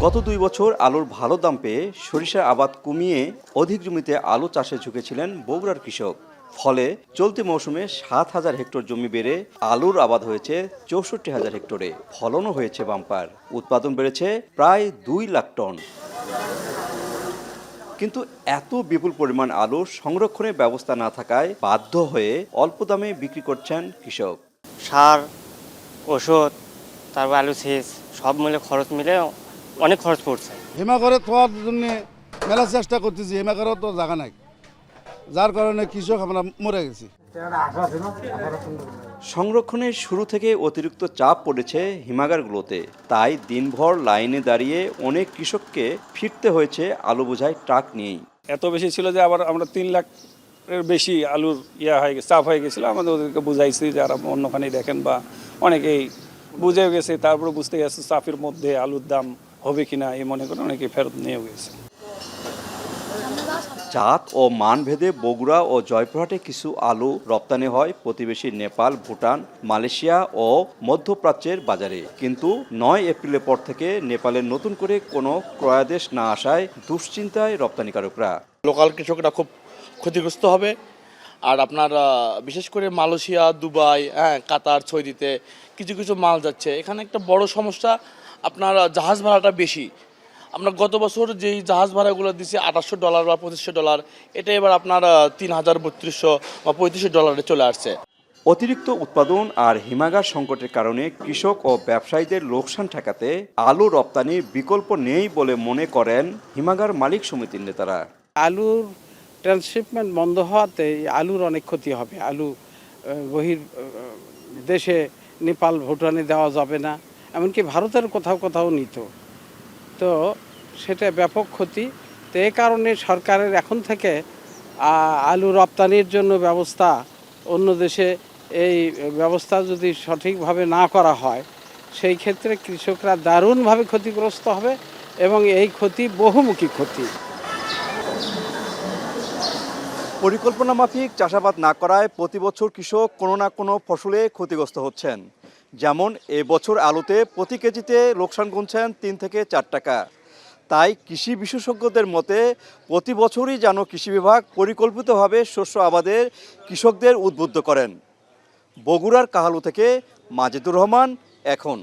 গত 2 বছর আলুর ভালো দাম পেয়ে সরিষার আবাদ কমিয়ে অধিক জমিতে আলু চাষে ঝুঁকেছিলেন বগুড়ার কৃষক। ফলে চলতি মৌসুমে 7,000 হেক্টর জমি বেড়ে আলুর আবাদ হয়েছে 64,000 হেক্টরে। ফলনও হয়েছে বাম্পার, উৎপাদন বেড়েছে প্রায় 2 লাখ টন। কিন্তু এত বিপুল পরিমাণ আলু সংরক্ষণের ব্যবস্থা না থাকায় বাধ্য হয়ে অল্প দামে বিক্রি করছেন কৃষক। সার, ওষুধ, তারপর আলু সেচ সব মিলে খরচ মিলে অনেক খরচ পড়ছে। হিমাগারে থাকার জন্য মেলা চেষ্টা করতেছি, হিমাগারও তো জায়গা নাই, যার কারণে কৃষক আমরা মরে গেছি। সংরক্ষণের শুরু থেকে অতিরিক্ত চাপ পড়েছে হিমাগারগুলোতে, তাই দিনভর লাইনে দাঁড়িয়ে অনেক কৃষককে ফিরতে হয়েছে আলু বোঝাই ট্রাক নিয়েই। এত বেশি ছিল যে আবার আমরা 3 লাখের বেশি আলুর হয়ে গেছে, চাপ হয়ে গেছিলো। আমাদের ওদেরকে বুঝাইছি যে আর অন্যখানে দেখেন, বা অনেকেই বুঝেও গেছে, তারপরে বুঝতে গেছে চাপের মধ্যে আলুর দাম হবে কিনা এই মনে করে অনেকে ফেরত নিয়েও গেছে। জাত ও মান ভেদে বগুড়া ও জয়পুরহাটে কিছু আলু রপ্তানি হয় প্রতিবেশী নেপাল, ভুটান, মালয়েশিয়া ও মধ্যপ্রাচ্যের বাজারে। কিন্তু 9 এপ্রিলের পর থেকে নেপালের নতুন করে কোনো ক্রয়াদেশ না আসায় দুশ্চিন্তায় রপ্তানিকারকরা। লোকাল কৃষকরা খুব ক্ষতিগ্রস্ত হবে। আর আপনার বিশেষ করে মালয়েশিয়া, দুবাই, কাতার, সৌদিতে কিছু কিছু মাল যাচ্ছে। এখানে একটা বড় সমস্যা, আপনার জাহাজ ভাড়াটা বেশি। আমরা গত বছর যেই জাহাজ ভাড়াগুলো দিচ্ছি $2800 বা $2500, এটা এবার আপনার 3,3200 বা $3500 চলে আসছে। অতিরিক্ত উৎপাদন আর হিমাগার সংকটের কারণে কৃষক ও ব্যবসায়ীদের লোকসান ঠেকাতে আলু রপ্তানির বিকল্প নেই বলে মনে করেন হিমাগার মালিক সমিতির নেতারা। আলুর ট্রান্সশিপমেন্ট বন্ধ হওয়াতে আলুর অনেক ক্ষতি হবে। আলু বহির দেশে নেপাল, ভুটানে দেওয়া যাবে না, এমনকি ভারতের কোথাও কোথাও নিত, তো সেটা ব্যাপক ক্ষতি। তো এই কারণে সরকারের এখন থেকে আলু রপ্তানির জন্য ব্যবস্থা, অন্য দেশে এই ব্যবস্থা যদি সঠিকভাবে না করা হয়, সেই ক্ষেত্রে কৃষকরা দারুণভাবে ক্ষতিগ্রস্ত হবে এবং এই ক্ষতি বহুমুখী ক্ষতি। পরিকল্পনা মাফিক চাষাবাদ না করায় প্রতি বছর কৃষক কোনো না কোনো ফসলে ক্ষতিগ্রস্ত হচ্ছেন। যেমন এবছর আলুতে প্রতি কেজিতে লোকসান গুনছেন 3 থেকে 4 টাকা। তাই কৃষি বিশেষজ্ঞদের মতে প্রতি বছরই যেন কৃষি বিভাগ পরিকল্পিতভাবে শস্য আবাদের কৃষকদের উদ্বুদ্ধ করেন। বগুড়ার কাহালু থেকে মাজেদুর রহমান, এখন।